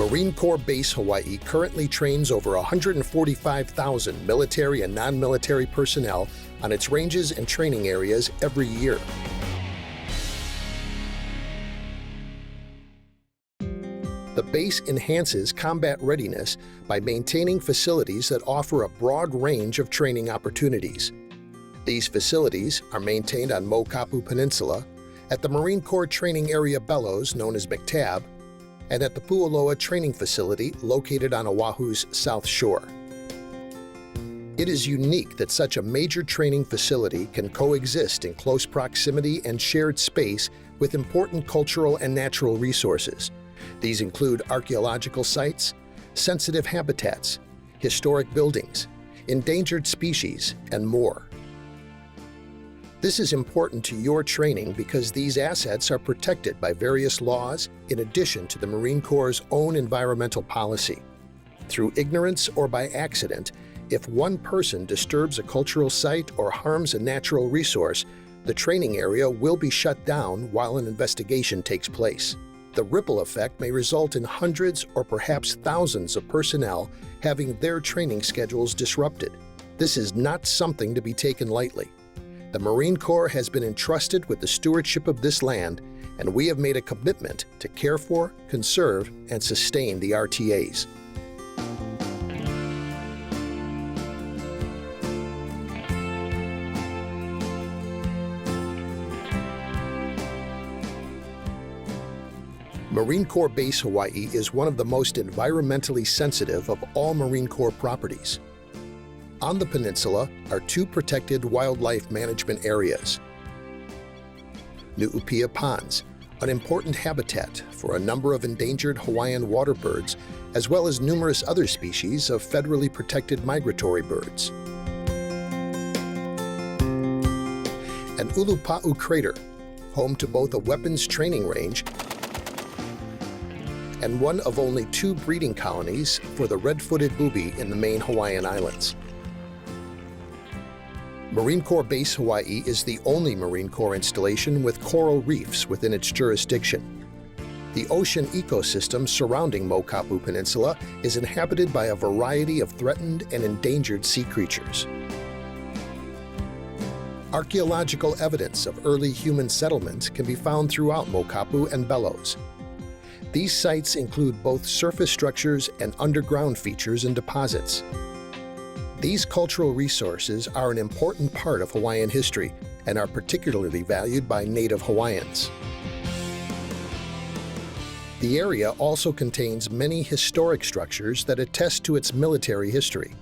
Marine Corps Base Hawaii currently trains over 145,000 military and non-military personnel on its ranges and training areas every year. The base enhances combat readiness by maintaining facilities that offer a broad range of training opportunities. These facilities are maintained on Maukapu Peninsula, at the Marine Corps Training Area Bellows, known as McTab, and at the Pu'uloa Training Facility located on Oahu's South Shore. It is unique that such a major training facility can coexist in close proximity and shared space with important cultural and natural resources. These include archaeological sites, sensitive habitats, historic buildings, endangered species, and more. This is important to your training because these assets are protected by various laws in addition to the Marine Corps' own environmental policy. Through ignorance or by accident, if one person disturbs a cultural site or harms a natural resource, the training area will be shut down while an investigation takes place. The ripple effect may result in hundreds or perhaps thousands of personnel having their training schedules disrupted. This is not something to be taken lightly. The Marine Corps has been entrusted with the stewardship of this land, and we have made a commitment to care for, conserve, and sustain the RTAs. Marine Corps Base Hawaii is one of the most environmentally sensitive of all Marine Corps properties. On the peninsula are two protected wildlife management areas. Nu'upia Ponds, an important habitat for a number of endangered Hawaiian water birds, as well as numerous other species of federally protected migratory birds. And Ulupa'u Crater, home to both a weapons training range and one of only 2 breeding colonies for the red-footed booby in the main Hawaiian Islands. Marine Corps Base Hawaii is the only Marine Corps installation with coral reefs within its jurisdiction. The ocean ecosystem surrounding Maukapu Peninsula is inhabited by a variety of threatened and endangered sea creatures. Archaeological evidence of early human settlement can be found throughout Maukapu and Bellows. These sites include both surface structures and underground features and deposits. These cultural resources are an important part of Hawaiian history and are particularly valued by Native Hawaiians. The area also contains many historic structures that attest to its military history.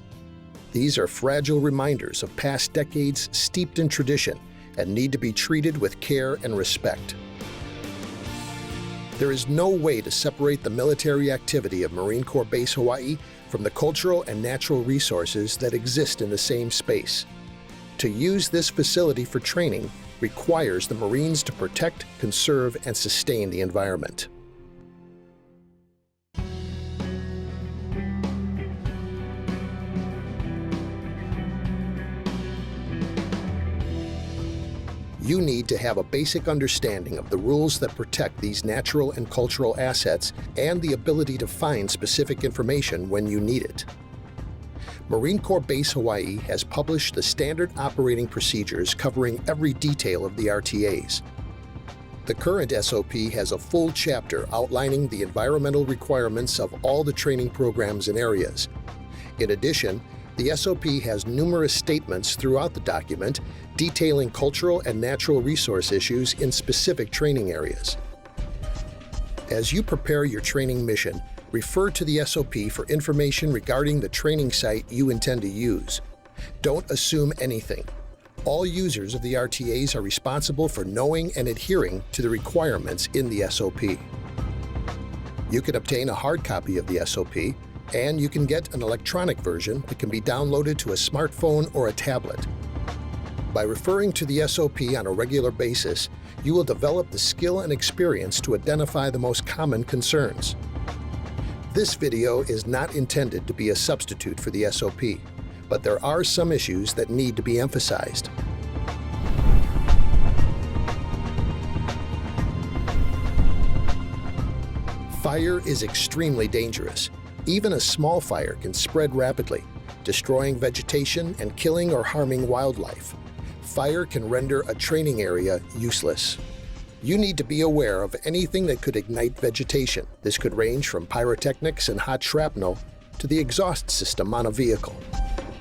These are fragile reminders of past decades steeped in tradition and need to be treated with care and respect. There is no way to separate the military activity of Marine Corps Base Hawaii from the cultural and natural resources that exist in the same space. To use this facility for training requires the Marines to protect, conserve, and sustain the environment. You need to have a basic understanding of the rules that protect these natural and cultural assets and the ability to find specific information when you need it. Marine Corps Base Hawaii has published the standard operating procedures covering every detail of the RTAs. The current SOP has a full chapter outlining the environmental requirements of all the training programs and areas. In addition, the SOP has numerous statements throughout the document detailing cultural and natural resource issues in specific training areas. As you prepare your training mission, refer to the SOP for information regarding the training site you intend to use. Don't assume anything. All users of the RTAs are responsible for knowing and adhering to the requirements in the SOP. You can obtain a hard copy of the SOP, and you can get an electronic version that can be downloaded to a smartphone or a tablet. By referring to the SOP on a regular basis, you will develop the skill and experience to identify the most common concerns. This video is not intended to be a substitute for the SOP, but there are some issues that need to be emphasized. Fire is extremely dangerous. Even a small fire can spread rapidly, destroying vegetation and killing or harming wildlife. Fire can render a training area useless. You need to be aware of anything that could ignite vegetation. This could range from pyrotechnics and hot shrapnel to the exhaust system on a vehicle.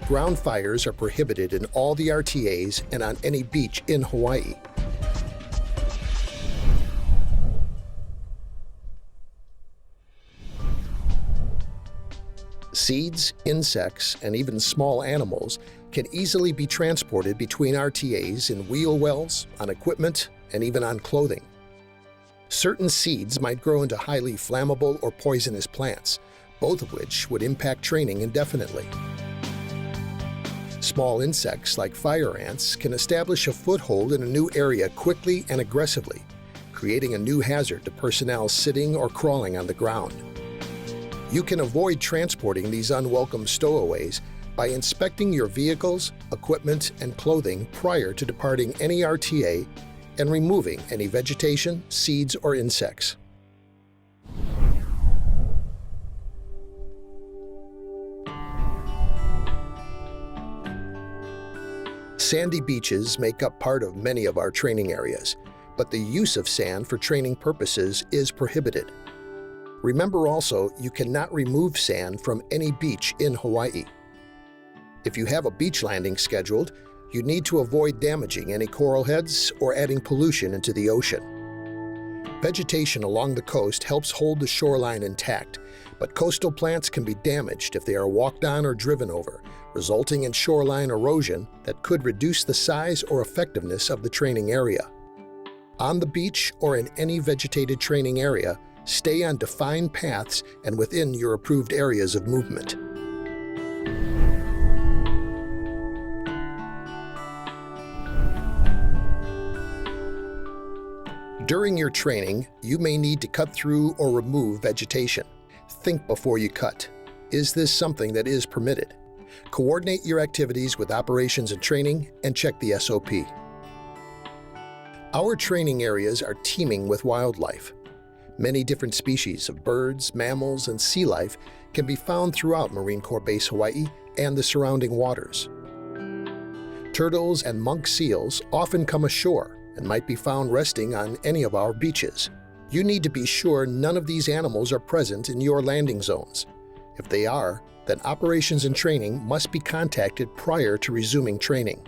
Ground fires are prohibited in all the RTAs and on any beach in Hawaii. Seeds, insects, and even small animals can easily be transported between RTAs in wheel wells, on equipment, and even on clothing. Certain seeds might grow into highly flammable or poisonous plants, both of which would impact training indefinitely. Small insects like fire ants can establish a foothold in a new area quickly and aggressively, creating a new hazard to personnel sitting or crawling on the ground. You can avoid transporting these unwelcome stowaways by inspecting your vehicles, equipment, and clothing prior to departing any RTA and removing any vegetation, seeds, or insects. Sandy beaches make up part of many of our training areas, but the use of sand for training purposes is prohibited. Remember also, you cannot remove sand from any beach in Hawaii. If you have a beach landing scheduled, you need to avoid damaging any coral heads or adding pollution into the ocean. Vegetation along the coast helps hold the shoreline intact, but coastal plants can be damaged if they are walked on or driven over, resulting in shoreline erosion that could reduce the size or effectiveness of the training area. On the beach or in any vegetated training area, stay on defined paths and within your approved areas of movement. During your training, you may need to cut through or remove vegetation. Think before you cut. Is this something that is permitted? Coordinate your activities with operations and training and check the SOP. Our training areas are teeming with wildlife. Many different species of birds, mammals, and sea life can be found throughout Marine Corps Base Hawaii and the surrounding waters. Turtles and monk seals often come ashore and might be found resting on any of our beaches. You need to be sure none of these animals are present in your landing zones. If they are, then operations and training must be contacted prior to resuming training.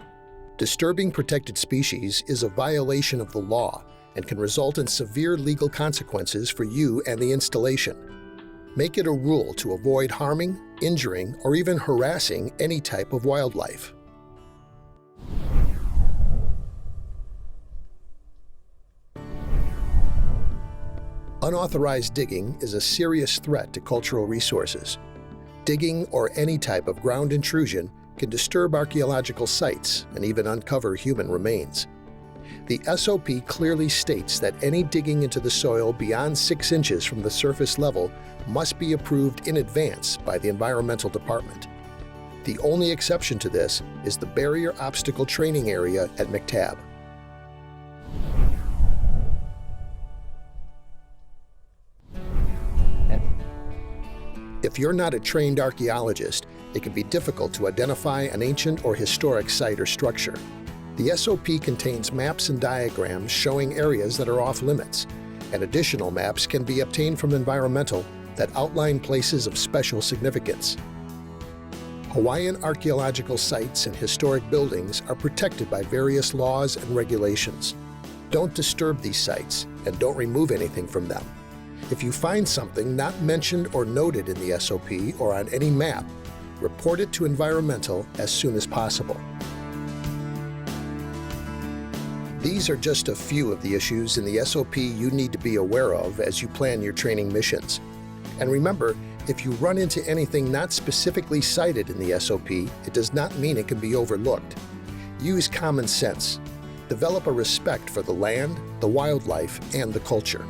Disturbing protected species is a violation of the law and can result in severe legal consequences for you and the installation. Make it a rule to avoid harming, injuring, or even harassing any type of wildlife. Unauthorized digging is a serious threat to cultural resources. Digging or any type of ground intrusion can disturb archaeological sites and even uncover human remains. The SOP clearly states that any digging into the soil beyond 6 inches from the surface level must be approved in advance by the Environmental Department. The only exception to this is the barrier obstacle training area at McTab. If you're not a trained archaeologist, it can be difficult to identify an ancient or historic site or structure. The SOP contains maps and diagrams showing areas that are off limits, and additional maps can be obtained from Environmental that outline places of special significance. Hawaiian archaeological sites and historic buildings are protected by various laws and regulations. Don't disturb these sites and don't remove anything from them. If you find something not mentioned or noted in the SOP or on any map, report it to Environmental as soon as possible. These are just a few of the issues in the SOP you need to be aware of as you plan your training missions. And remember, if you run into anything not specifically cited in the SOP, it does not mean it can be overlooked. Use common sense. Develop a respect for the land, the wildlife, and the culture.